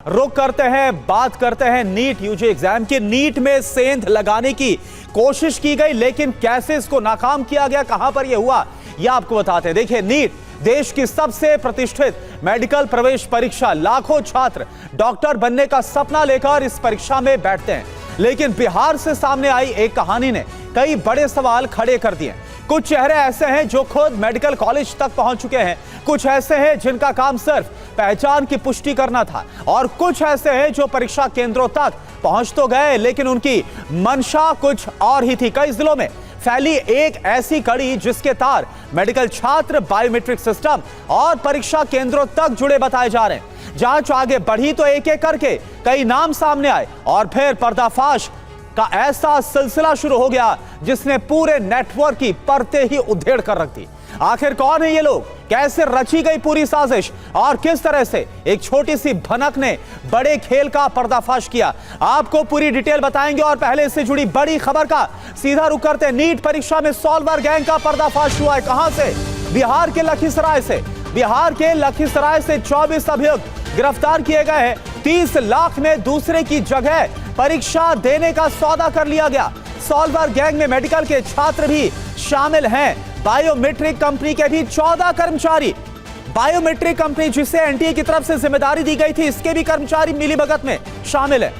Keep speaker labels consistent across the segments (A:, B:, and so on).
A: रुक करते हैं, बात करते हैं नीट यूजी एग्जाम की। नीट में सेंध लगाने की कोशिश की गई, लेकिन कैसे इसको नाकाम किया गया, कहां पर यह हुआ, यह आपको बताते हैं। देखिए, नीट देश की सबसे प्रतिष्ठित मेडिकल प्रवेश परीक्षा। लाखों छात्र डॉक्टर बनने का सपना लेकर इस परीक्षा में बैठते हैं, लेकिन बिहार से सामने आई एक कहानी ने कई बड़े सवाल खड़े कर दिए। कुछ चेहरे ऐसे हैं जो खुद मेडिकल कॉलेज तक पहुंच चुके हैं, कुछ ऐसे हैं जिनका काम सिर्फ पहचान की पुष्टि करना था, और कुछ ऐसे हैं जो परीक्षा केंद्रों तक पहुंच तो गए, लेकिन उनकी मंशा कुछ और ही थी। कई जिलों में फैली एक ऐसी कड़ी जिसके तार मेडिकल छात्र, बायोमेट्रिक सिस्टम और परीक्षा केंद्रों तक जुड़े बताए जा रहे हैं। जांच आगे बढ़ी तो एक एक करके कई नाम सामने आए, और फिर पर्दाफाश का ऐसा सिलसिला शुरू हो गया जिसने पूरे नेटवर्क की परतें ही उधेड़ कर रख दी। आखिर कौन है ये लोग, कैसे रची गई पूरी साजिश, और किस तरह से एक छोटी सी भनक ने बड़े खेल का पर्दाफाश किया, आपको पूरी डिटेल बताएंगे। और पहले इससे जुड़ी बड़ी खबर का सीधा रुख करते हैं। नीट परीक्षा में सॉल्वर गैंग का पर्दाफाश हुआ है। कहां से? बिहार के लखीसराय से। बिहार के लखीसराय से 24 अभियुक्त गिरफ्तार किए गए हैं। 30 लाख में दूसरे की जगह परीक्षा देने का सौदा कर लिया गया। सॉल्वर गैंग में मेडिकल के छात्र भी शामिल हैं। बायोमेट्रिक कंपनी के भी 14 कर्मचारी, बायोमेट्रिक कंपनी जिसे एनटीए की तरफ से जिम्मेदारी दी गई थी, इसके भी कर्मचारी मिलीभगत में शामिल है।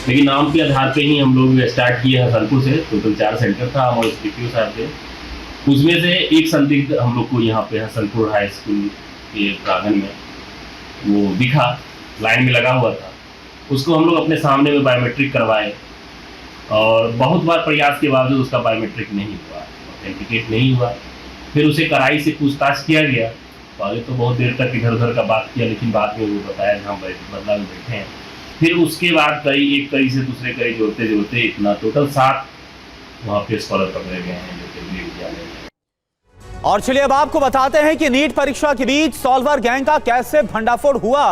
B: लेकिन नाम के आधार पे ही हम लोग स्टार्ट किए हसनपुर से। टोटल 4 सेंटर था, हम एसपीक्यू साहब थे। उसमें से एक संदिग्ध हम लोग को यहाँ पे हसनपुर हाई स्कूल के प्रांगण में वो दिखा, लाइन में लगा हुआ था। उसको हम लोग अपने सामने में बायोमेट्रिक करवाए, और बहुत बार प्रयास के बावजूद उसका बायोमेट्रिक नहीं हुआ, ऑथेंटिकेट नहीं हुआ। फिर उसे कड़ाई से पूछताछ किया गया। पहले तो बहुत देर तक इधर उधर का बात किया, लेकिन बाद में वो बताया कि हम बदला में बैठे हैं। फिर उसके बाद एक कड़ी से दूसरे कड़ी जोड़ते जोड़ते इतना टोटल 7 वहाँ पे स्कॉलर पकड़े गए हैं जो केंद्रीय विद्यालय में।
A: और चलिए अब आपको बताते हैं कि नीट परीक्षा के बीच सॉल्वर गैंग का कैसे भंडाफोड़ हुआ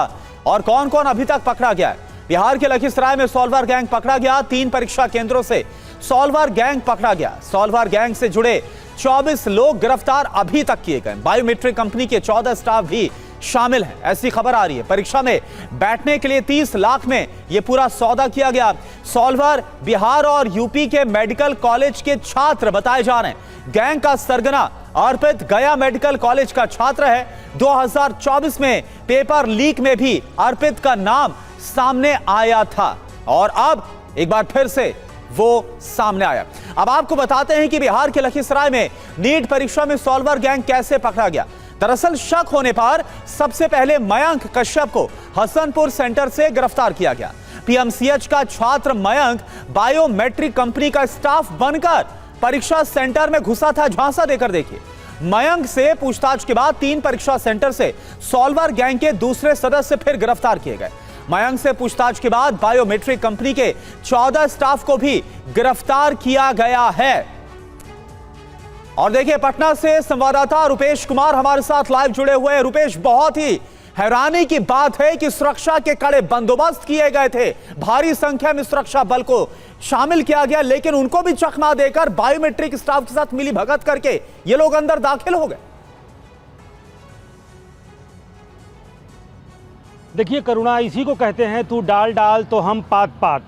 A: और कौन कौन अभी तक पकड़ा गया है। बिहार के लखीसराय में सॉल्वर गैंग पकड़ा गया। 3 परीक्षा केंद्रों से सॉल्वर गैंग पकड़ा गया। सॉल्वर गैंग से जुड़े 24 लोग गिरफ्तार अभी तक किए गए। बायोमेट्रिक कंपनी के 14 स्टाफ भी शामिल हैं, ऐसी खबर आ रही है। परीक्षा में बैठने के लिए 30 लाख में यह पूरा सौदा किया गया। सॉल्वर बिहार और यूपी के मेडिकल कॉलेज के छात्र बताए जा रहे हैं। गैंग का सरगना अर्पित गया मेडिकल कॉलेज का छात्र है। 2024 में पेपर लीक में भी अर्पित का नाम सामने आया था, और अब एक बार फिर से वो सामने आया। अब आपको बताते हैं कि बिहार के लखीसराय में नीट परीक्षा में सॉल्वर गैंग कैसे पकड़ा गया। दरअसल शक होने पर सबसे पहले मयंक कश्यप को हसनपुर सेंटर से गिरफ्तार किया गया। पीएमसीएच का छात्र मयंक बायोमेट्रिक कंपनी का स्टाफ बनकर परीक्षा सेंटर में घुसा था। झांसा देकर देखिए। मयंक से पूछताछ के बाद 3 परीक्षा सेंटर से सॉल्वर गैंग के दूसरे सदस्य फिर गिरफ्तार किए गए। मयंक से पूछताछ के बाद बायोमेट्रिक कंपनी के 14 स्टाफ को भी गिरफ्तार किया गया है। और देखिए, पटना से संवाददाता रुपेश कुमार हमारे साथ लाइव जुड़े हुए हैं। रुपेश, बहुत ही हैरानी की बात है कि सुरक्षा के कड़े बंदोबस्त किए गए थे, भारी संख्या में सुरक्षा बल को शामिल किया गया, लेकिन उनको भी चकमा देकर बायोमेट्रिक स्टाफ के साथ मिली भगत करके ये लोग अंदर दाखिल हो गए।
C: देखिए करुणा, इसी को कहते हैं तू डाल डाल तो हम पात पात।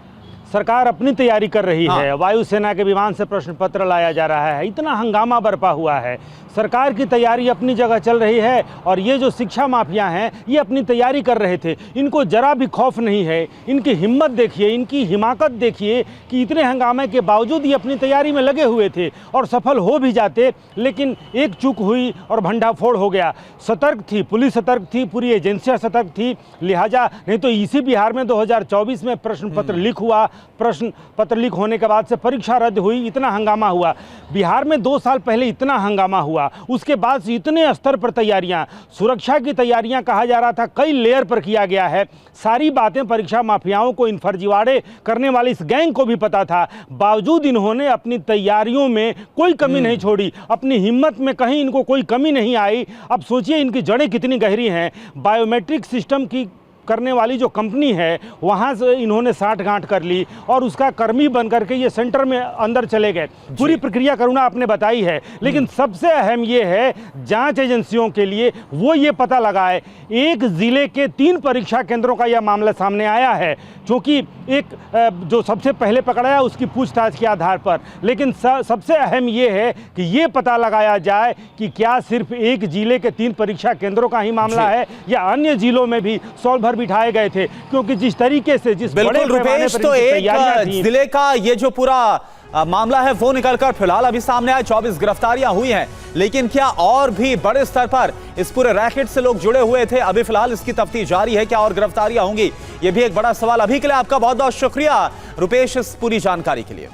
C: सरकार अपनी तैयारी कर रही है। वायुसेना के विमान से प्रश्न पत्र लाया जा रहा है। इतना हंगामा बरपा हुआ है। सरकार की तैयारी अपनी जगह चल रही है, और ये जो शिक्षा माफिया हैं ये अपनी तैयारी कर रहे थे। इनको जरा भी खौफ नहीं है। इनकी हिम्मत देखिए, इनकी हिमाकत देखिए कि इतने हंगामे के बावजूद ये अपनी तैयारी में लगे हुए थे, और सफल हो भी जाते, लेकिन एक चूक हुई और भंडाफोड़ हो गया। सतर्क थी पुलिस, सतर्क थी, पूरी एजेंसियाँ सतर्क थी, लिहाजा नहीं तो इसी बिहार में 2024 में प्रश्न पत्र लीक हुआ। प्रश्न पत्र लीक होने के बाद से परीक्षा रद्द हुई, इतना हंगामा हुआ। बिहार में 2 साल पहले इतना हंगामा हुआ, उसके बाद से इतने स्तर पर तैयारियां, सुरक्षा की तैयारियां कहा जा रहा था कई लेयर पर किया गया है। सारी बातें परीक्षा माफियाओं को, इन फर्जीवाड़े करने वाली इस गैंग को भी पता था, बावजूद इन्होंने अपनी तैयारियों में कोई कमी नहीं छोड़ी। अपनी हिम्मत में कहीं इनको कोई कमी नहीं आई। अब सोचिए इनकी जड़ें कितनी गहरी हैं। बायोमेट्रिक सिस्टम की करने वाली जो कंपनी है वहाँ से इन्होंने साठगांठ कर ली और उसका कर्मी बन करके ये सेंटर में अंदर चले गए। पूरी प्रक्रिया करुणा आपने बताई है, लेकिन सबसे अहम ये है जांच एजेंसियों के लिए वो ये पता लगाए, एक जिले के 3 परीक्षा केंद्रों का यह मामला सामने आया है, क्योंकि एक जो सबसे पहले पकड़ाया उसकी पूछताछ के आधार पर। लेकिन सबसे अहम ये है कि ये पता लगाया जाए कि क्या सिर्फ एक जिले के 3 परीक्षा केंद्रों का ही मामला है या अन्य जिलों में भी सॉल्वर बिठाए गए थे, क्योंकि जिस तरीके से जिस बड़े
A: बिल्कुल रुपेश, तो एक जिले का ये जो पूरा मामला है वो निकलकर फिलहाल अभी सामने आया, 24 गिरफ्तारियां हुई हैं, लेकिन क्या और भी बड़े स्तर पर इस पूरे रैकेट से लोग जुड़े हुए थे? अभी फिलहाल इसकी तफ्तीश जारी है, क्या और गिरफ्तारियां होंगी, ये भी एक बड़ा सवाल। अभी के लिए आपका बहुत बहुत शुक्रिया रुपेश इस पूरी जानकारी के लिए।